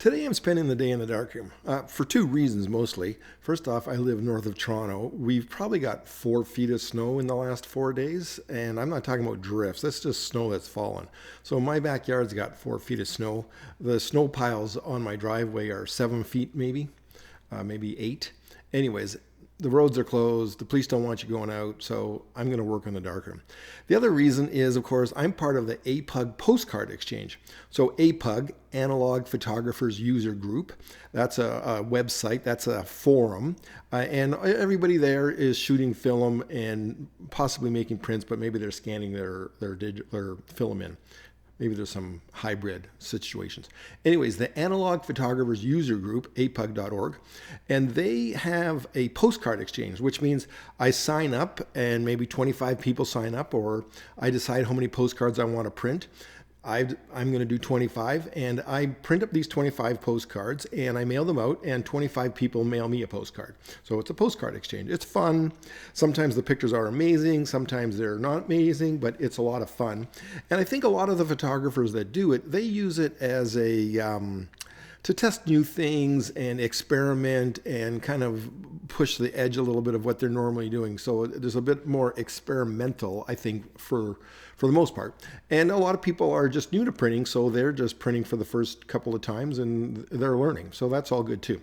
Today I'm spending the day in the darkroom for two reasons mostly. First off, I live north of Toronto. We've probably got 4 feet of snow in the last 4 days, and I'm not talking about drifts. That's just snow that's fallen. So my backyard's got 4 feet of snow. The snow piles on my driveway are 7 feet maybe 8. Anyways, the roads are closed, the police don't want you going out, so I'm going to work in the darkroom. The other reason is, of course, I'm part of the APUG Postcard Exchange. So APUG, Analog Photographers User Group, that's a website, that's a forum, and everybody there is shooting film and possibly making prints, but maybe they're scanning their film in. Maybe there's some hybrid situations. Anyways, the Analog Photographers User Group, apug.org, and they have a postcard exchange, which means I sign up and maybe 25 people sign up, or I decide how many postcards I want to print. I'm going to do 25, and I print up these 25 postcards and I mail them out, and 25 people mail me a postcard. So it's a postcard exchange. It's fun. Sometimes the pictures are amazing, sometimes they're not amazing, but it's a lot of fun. And I think a lot of the photographers that do it, they use it as to test new things and experiment and kind of push the edge a little bit of what they're normally doing. So there's a bit more experimental, I think, for the most part. And a lot of people are just new to printing, so they're just printing for the first couple of times and they're learning. So that's all good too.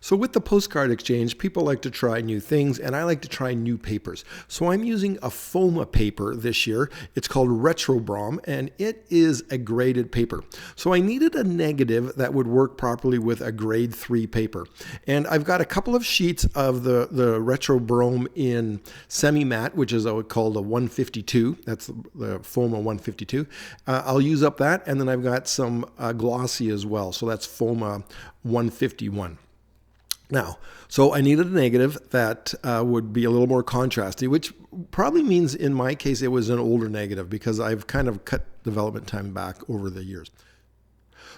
So with the Postcard Exchange, people like to try new things, and I like to try new papers. So I'm using a Foma paper this year. It's called Retrobrom, and it is a graded paper. So I needed a negative that would work properly with a grade 3 paper. And I've got a couple of sheets of the Retrobrom in semi-matte, which is called a 152. That's the Foma 152. I'll use up that, and then I've got some glossy as well. So that's Foma 151. Now, so I needed a negative that would be a little more contrasty, which probably means in my case it was an older negative because I've kind of cut development time back over the years.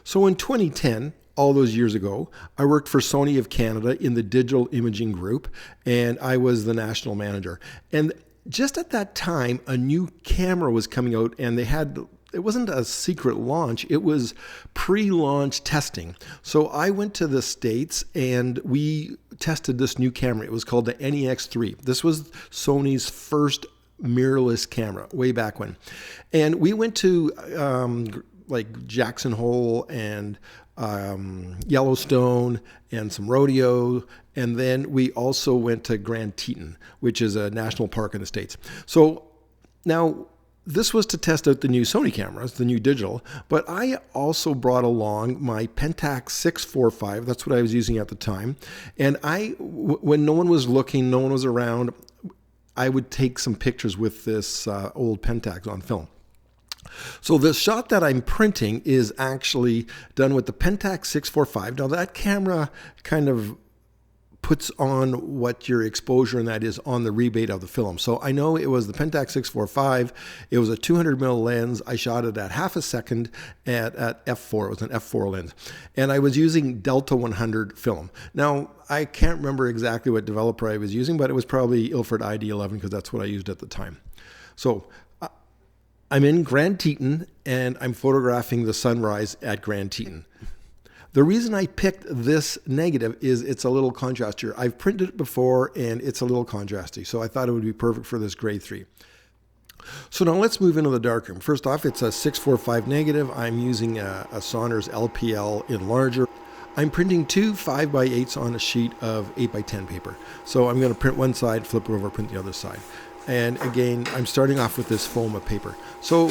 So in 2010, all those years ago, I worked for Sony of Canada in the digital imaging group, and I was the national manager. And just at that time, a new camera was coming out, and it wasn't a secret launch, it was pre-launch testing. So I went to the States and we tested this new camera. It was called the NEX3. This was Sony's first mirrorless camera way back when. And we went to like Jackson Hole and Yellowstone and some rodeo. And then we also went to Grand Teton, which is a national park in the States. So now, this was to test out the new Sony cameras, the new digital, but I also brought along my Pentax 645. That's what I was using at the time. And when no one was looking, no one was around, I would take some pictures with this old Pentax on film. So the shot that I'm printing is actually done with the Pentax 645. Now that camera kind of puts on what your exposure and that is on the rebate of the film. So I know it was the Pentax 645. It was a 200mm lens. I shot it at half a second at f4. It was an f4 lens. And I was using Delta100 film. Now, I can't remember exactly what developer I was using, but it was probably Ilford ID11 because that's what I used at the time. So I'm in Grand Teton and I'm photographing the sunrise at Grand Teton. The reason I picked this negative is it's a little contrastier. I've printed it before and it's a little contrasty, so I thought it would be perfect for this grade 3. So now let's move into the darkroom. First off, it's a 645 negative. I'm using a Saunders LPL enlarger. I'm printing 2 5x8s on a sheet of 8x10 paper. So I'm going to print one side, flip it over, print the other side. And again, I'm starting off with this Foma paper. So,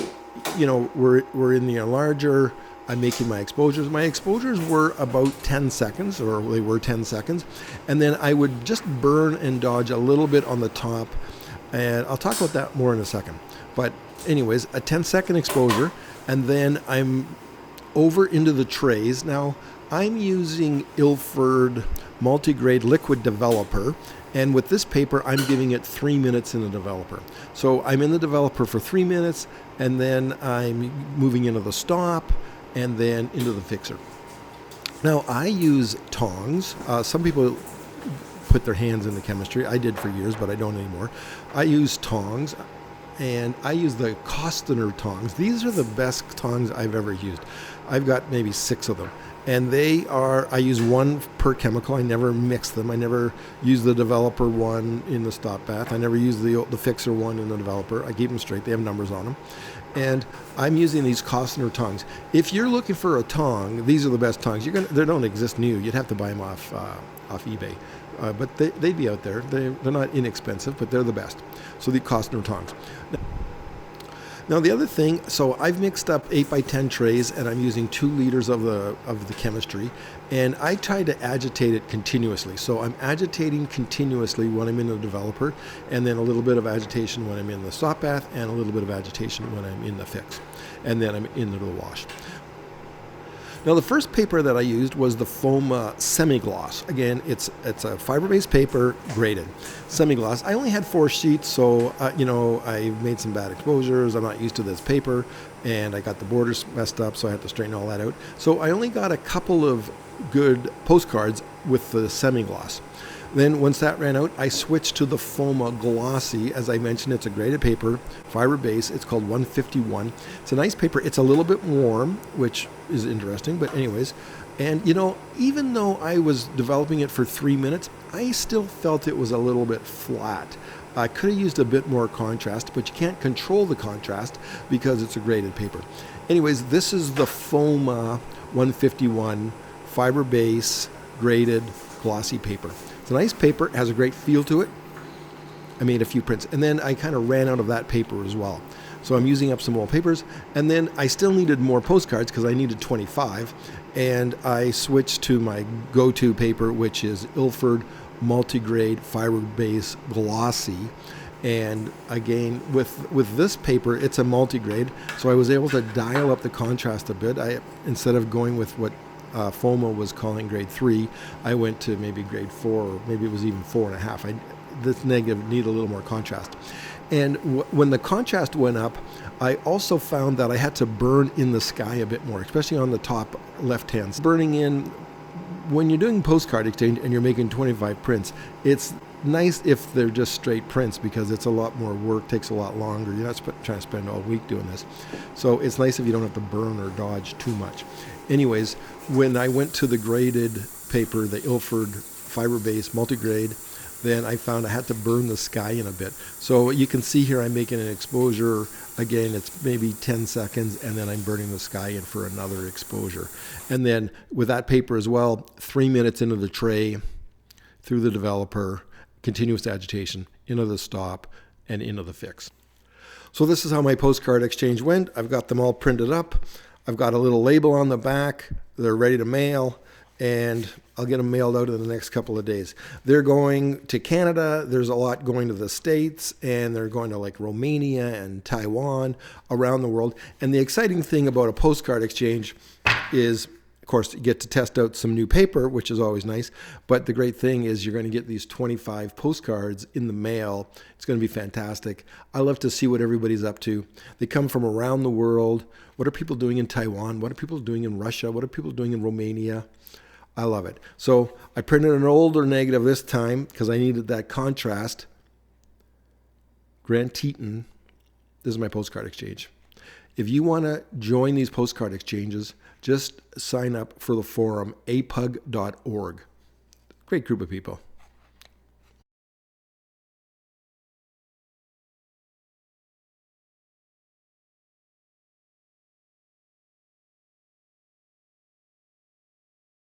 you know, we're in the enlarger. I'm making my exposures. My exposures were about 10 seconds, or they were 10 seconds. And then I would just burn and dodge a little bit on the top. And I'll talk about that more in a second. But anyways, a 10-second exposure. And then I'm over into the trays. Now, I'm using Ilford Multigrade Liquid Developer. And with this paper, I'm giving it 3 minutes in the developer. So I'm in the developer for 3 minutes, and then I'm moving into the stop, and then into the fixer. Now, I use tongs. Some people put their hands in the chemistry. I did for years, but I don't anymore. I use tongs, and I use the Costner tongs. These are the best tongs I've ever used. I've got maybe 6 of them. And I use one per chemical. I never mix them. I never use the developer one in the stop bath. I never use the fixer one in the developer. I keep them straight. They have numbers on them. And I'm using these Costner tongs. If you're looking for a tong, these are the best tongs. They don't exist new. You'd have to buy them off eBay. But they'd be out there. They're not inexpensive, but they're the best. So the Costner tongs. Now the other thing, so I've mixed up 8x10 trays, and I'm using 2 liters of the chemistry, and I try to agitate it continuously. So I'm agitating continuously when I'm in the developer, and then a little bit of agitation when I'm in the stop bath, and a little bit of agitation when I'm in the fix, and then I'm into the wash. Now the first paper that I used was the Foma semi-gloss. Again, it's a fiber-based paper, graded. Semi-gloss. I only had 4 sheets, so I made some bad exposures. I'm not used to this paper, and I got the borders messed up, so I had to straighten all that out. So I only got a couple of good postcards with the semi-gloss. Then once that ran out, I switched to the Foma Glossy. As I mentioned, it's a graded paper, fiber base. It's called 151. It's a nice paper. It's a little bit warm, which is interesting, but anyways. And even though I was developing it for 3 minutes, I still felt it was a little bit flat. I could have used a bit more contrast, but you can't control the contrast because it's a graded paper. Anyways, this is the Foma 151 fiber base graded glossy paper. It's a nice paper, has a great feel to it. I made a few prints, and then I kind of ran out of that paper as well. So I'm using up some old papers, and then I still needed more postcards because I needed 25, and I switched to my go-to paper, which is Ilford Multigrade Fiberbase Glossy. And again, with this paper, it's a multigrade, so I was able to dial up the contrast a bit. Instead of going with what Foma was calling grade 3, I went to maybe grade 4, or maybe it was even 4.5. This negative need a little more contrast. And when the contrast went up, I also found that I had to burn in the sky a bit more, especially on the top left hand. Burning in, when you're doing Postcard Exchange and you're making 25 prints, it's nice if they're just straight prints because it's a lot more work, takes a lot longer. You're not trying to spend all week doing this. So it's nice if you don't have to burn or dodge too much. Anyways, when I went to the graded paper, the Ilford Fiberbase Multigrade, then I found I had to burn the sky in a bit. So you can see here I'm making an exposure. Again, it's maybe 10 seconds, and then I'm burning the sky in for another exposure. And then with that paper as well, 3 minutes into the tray, through the developer, continuous agitation, into the stop, and into the fix. So this is how my Postcard Exchange went. I've got them all printed up. I've got a little label on the back. They're ready to mail, and I'll get them mailed out in the next couple of days. They're going to Canada. There's a lot going to the States, and they're going to like Romania and Taiwan, around the world. And the exciting thing about a Postcard Exchange is, of course, you get to test out some new paper, which is always nice. But the great thing is you're going to get these 25 postcards in the mail. It's going to be fantastic. I love to see what everybody's up to. They come from around the world. What are people doing in Taiwan? What are people doing in Russia? What are people doing in Romania? I love it. So I printed an older negative this time because I needed that contrast. Grand Teton. This is my Postcard Exchange. If you want to join these Postcard Exchanges, just sign up for the forum, apug.org. Great group of people.